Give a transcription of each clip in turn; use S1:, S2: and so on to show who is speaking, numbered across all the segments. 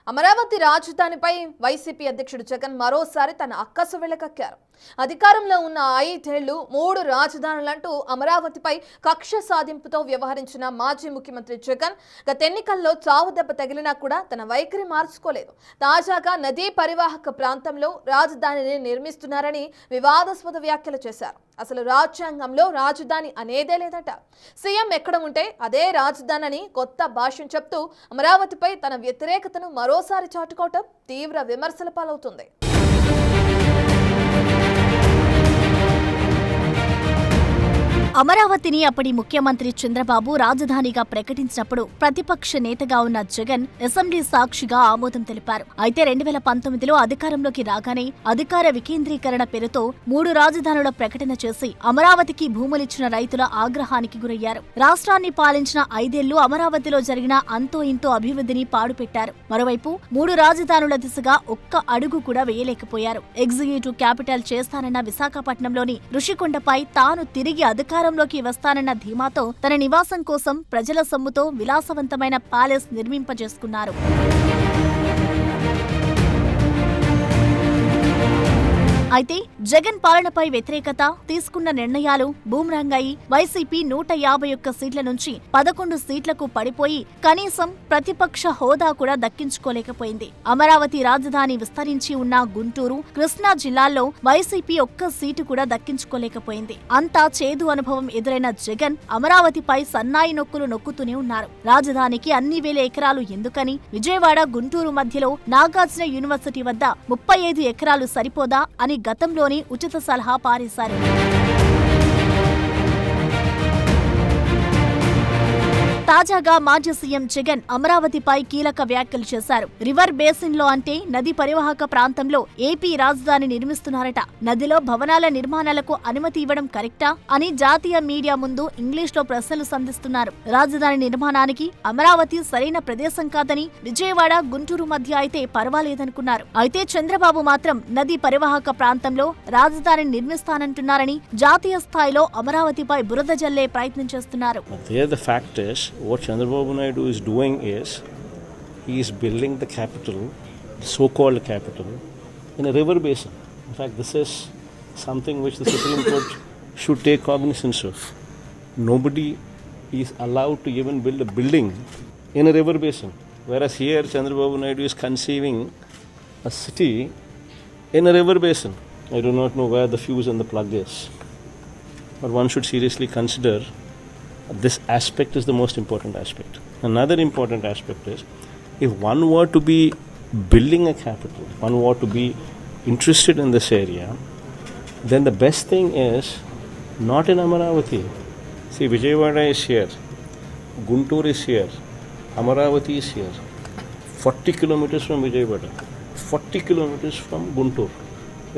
S1: Amaravati రాజధానిపై YCP అధ్యక్షుడు జగన్ మరోసారి తన అక్కసు వెళ్లకక్కారు. అధికారంలో ఉన్న 5 ఏళ్లు 3 రాజధానులంటూ అమరావతిపై కక్ష సాధింపుతో వ్యవహరించిన మాజీ ముఖ్యమంత్రి జగన్ గత ఎన్నికల్లో చావు దెబ్బ తగిలినా కూడా తన వైఖరి మార్చుకోలేదు. తాజాగా నదీ పరివాహక ప్రాంతంలో రాజధానిని నిర్మిస్తున్నారని వివాదాస్పద వ్యాఖ్యలు చేశారు. అసలు రాజ్యాంగంలో రాజధాని అనేదే లేదట. సీఎం ఎక్కడ ఉంటే అదే రాజధాని అని కొత్త భాష్యం చెప్తూ అమరావతిపై తన వ్యతిరేకతను మరోసారి చాటుకోవటం తీవ్ర విమర్శల పాలవుతుంది.
S2: అమరావతిని అప్పటి ముఖ్యమంత్రి చంద్రబాబు రాజధానిగా ప్రకటించినప్పుడు ప్రతిపక్ష నేతగా ఉన్న జగన్ అసెంబ్లీ సాక్షిగా ఆమోదం తెలిపారు. అయితే 2019లో అధికారంలోకి రాగానే అధికార వికేంద్రీకరణ పేరుతో 3 రాజధానుల ప్రకటన చేసి అమరావతికి భూములిచ్చిన రైతుల ఆగ్రహానికి గురయ్యారు. రాష్ట్రాన్ని పాలించిన 5 ఏళ్లు అమరావతిలో జరిగిన అంతో ఇంతో అభివృద్ధిని పాడుపెట్టారు. మరోవైపు 3 రాజధానుల దిశగా ఒక్క అడుగు కూడా వేయలేకపోయారు. ఎగ్జిక్యూటివ్ క్యాపిటల్ చేస్తానన్న విశాఖపట్నంలోని ఋషికొండపై తాను తిరిగి అధికారంలోకి వస్తానన్న ధీమాతో తన నివాసం కోసం ప్రజల సొమ్ముతో విలాసవంతమైన ప్యాలెస్ నిర్మింపజేసుకున్నారు. అయితే జగన్ పాలనపై వ్యతిరేకత, తీసుకున్న నిర్ణయాలు బూమ్రాంగ్ అయి వైసీపీ 151 సీట్ల నుంచి 11 సీట్లకు పడిపోయి కనీసం ప్రతిపక్ష హోదా కూడా దక్కించుకోలేకపోయింది. అమరావతి రాజధాని విస్తరించి ఉన్న గుంటూరు, కృష్ణా జిల్లాల్లో వైసీపీ ఒక్క సీటు కూడా దక్కించుకోలేకపోయింది. అంతా చేదు అనుభవం ఎదురైన జగన్ అమరావతిపై సన్నాయి నొక్కులు నొక్కుతూనే ఉన్నారు. రాజధానికి అన్ని వేల ఎకరాలు ఎందుకని, విజయవాడ, గుంటూరు మధ్యలో నాగార్జున యూనివర్సిటీ వద్ద 35 ఎకరాలు సరిపోదా అని గతంలోని ఉచిత సలహా పారేశారు. తాజాగా మాజీ సీఎం జగన్ అమరావతిపై కీలక వ్యాఖ్యలు చేశారు. రివర్ బేసిన్ లో అంటే నది పరివాహక ప్రాంతంలో ఏపీ రాజధాని నిర్మిస్తున్నారట. నదిలో భవనాల నిర్మాణాలకు అనుమతి ఇవ్వడం కరెక్టా అని జాతీయ మీడియా ముందు ఇంగ్లీష్లో ప్రశ్నలు సంధిస్తున్నారు. రాజధాని నిర్మాణానికి అమరావతి సరైన ప్రదేశం కాదని, విజయవాడ, గుంటూరు మధ్య అయితే పర్వాలేదనుకున్నారు. అయితే చంద్రబాబు మాత్రం నది పరివాహక ప్రాంతంలో రాజధాని నిర్మిస్తానంటున్నారని జాతీయ స్థాయిలో అమరావతిపై బురద జల్లే ప్రయత్నం చేస్తున్నారు.
S3: What Chandrababu Naidu is doing is, he is building the capital, the so-called capital, in a river basin. In fact, this is something which the Supreme Court should take cognizance of. Nobody is allowed to even build a building in a river basin. Whereas here, Chandrababu Naidu is conceiving a city in a river basin. I do not know where the fuse and the plug is. But one should seriously consider this aspect is the most important aspect. Another important aspect is, if one were to be building a capital, one were to be interested in this area, then the best thing is not in Amaravati. See, Vijayawada is here, Guntur is here, Amaravati is here, 40 kilometers from Vijayawada, 40 kilometers from Guntur,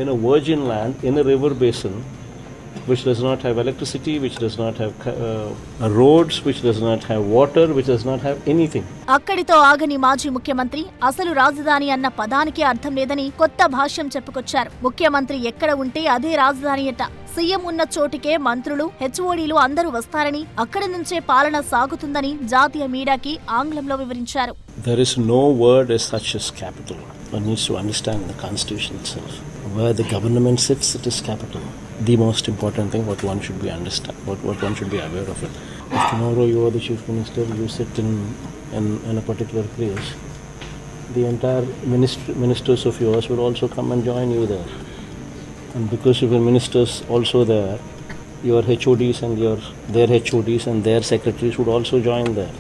S3: in a virgin land, in a river basin, which does not have electricity, which does not have roads, which does not have water, which does not have anything.
S2: అక్కడితో ఆగని మాజీ ముఖ్యమంత్రి అసలు రాజధాని అన్న పదానికి అర్థం లేదని కొత్త భాష్యం చెప్పుకొచ్చారు. ముఖ్యమంత్రి ఎక్కడ ఉంటే అదే రాజధాని అట. సీఎం ఉన్న చోటికే మంత్రులు, హెచ్ఓడీలు అందరూ వస్తారని, అక్కడి నుంచే పాలన సాగుతుందని జాతీయ మీడియాకి ఆంగ్లంలో వివరించారు.
S3: There is no word as such as capital. One needs to understand the constitution itself. Where the government sits, it is capital. The most important thing, what one should be understand, what one should be aware of it. If tomorrow you are the chief minister, you sit in a particular place, the entire ministers of yours will also come and join you there. And because of your ministers also there, your HODs and their HODs and their secretaries would also join there.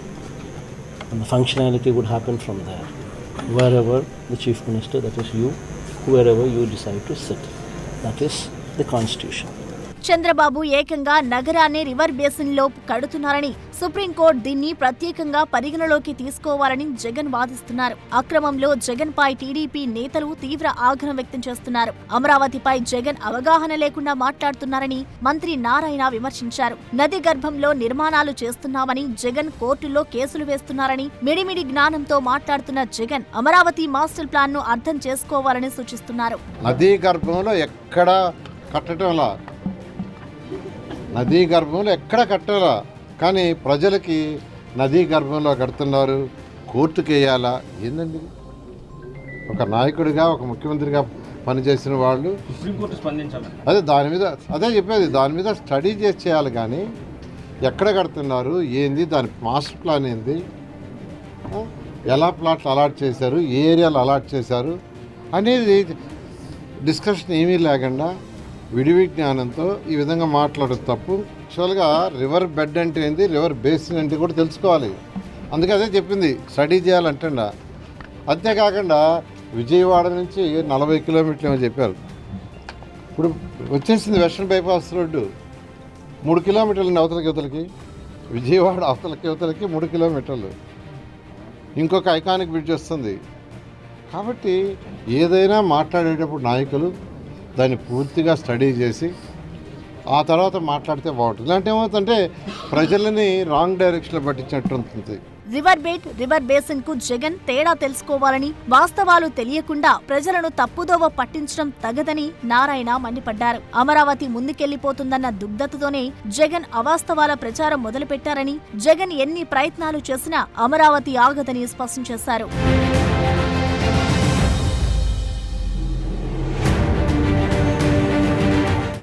S3: And the functionality would happen from there. Wherever the chief minister, that is you, wherever you decide to sit. That is the constitution.
S2: Chandrababu ఏకంగా నగరాన్ని river basin లో కడుతున్నారని, supreme court దీన్ని ప్రత్యేకంగా పరిగణలోకి తీసుకోవాలని జగన్ వాదిస్తున్నారు. అక్రమంలో జగన్ పై TDP నేతలు తీవ్ర ఆగ్రహం వ్యక్తం చేస్తున్నారు. అమరావతిపై జగన్ అవగాహన లేకుండా మాట్లాడుతున్నారని మంత్రి నారాయణ విమర్శించారు. నది గర్భంలో నిర్మాణాలు చేస్తున్నామని, జగన్ కోర్టుల్లో కేసులు వేస్తున్నారని, మిడిమిడి జ్ఞానంతో మాట్లాడుతున్న జగన్ అమరావతి మాస్టర్ ప్లాన్ ను అర్థం చేసుకోవాలని సూచిస్తున్నారు.
S4: నదీ గర్భంలో ఎక్కడ కట్టడంలా, నదీ గర్భంలో ఎక్కడ కట్టాలా, కానీ ప్రజలకి నదీ గర్భంలో కడుతున్నారు, కోర్టుకు వేయాలా, ఏందండి? ఒక నాయకుడిగా ఒక ముఖ్యమంత్రిగా పనిచేసిన వాళ్ళు
S5: సుప్రీంకోర్టు స్పందించాలి.
S4: అదే చెప్పేది, దాని మీద స్టడీ చేసి చేయాలి. కానీ ఎక్కడ కడుతున్నారు, ఏంది, దాని మాస్టర్ ప్లాన్ ఏంది, ఎలా ప్లాట్లు అలాట్ చేశారు, ఏ ఏరియాలు అలాట్ చేశారు అనేది డిస్కషన్ ఏమీ లేకుండా విడివి జ్ఞానంతో ఈ విధంగా మాట్లాడదు తప్పు. యాక్చువల్గా రివర్ బెడ్ అంటే ఏంది, రివర్ బేసిన్ అంటే కూడా తెలుసుకోవాలి. అందుకే అదే చెప్పింది, స్టడీ చేయాలంటండా. అంతేకాకుండా విజయవాడ నుంచి 40 కిలోమీటర్లు ఏమో చెప్పారు. ఇప్పుడు వచ్చేసింది వెస్ట్రన్ బైపాస్ రోడ్డు 3 కిలోమీటర్లు అవతలకి విజయవాడ అవతలకి 3 కిలోమీటర్లు. ఇంకొక ఐకానిక్ బ్రిడ్జ్ వస్తుంది. కాబట్టి ఏదైనా మాట్లాడేటప్పుడు నాయకులు దాన్ని పూర్తిగా స్టడీ చేసి ఆ తర్వాత మాట్లాడితే బాగుంటుంది. ఇలాంటి ఏమవుతుందంటే ప్రజలని రాంగ్ డైరెక్షన్లో పట్టించినట్టు ఉంటుంది.
S2: రివర్ బెడ్, రివర్ బేసిన్ కు జగన్ తేడా తెలుసుకోవాలని, వాస్తవాలు తెలియకుండా ప్రజలను తప్పుదోవ పట్టించడం తగదని నారాయణ మండిపడ్డారు. అమరావతి ముందుకెళ్లిపోతుందన్న దుగ్ధతతోనే జగన్ అవాస్తవాల ప్రచారం మొదలుపెట్టారని, జగన్ ఎన్ని ప్రయత్నాలు చేసినా అమరావతి ఆగదని స్పష్టం చేశారు.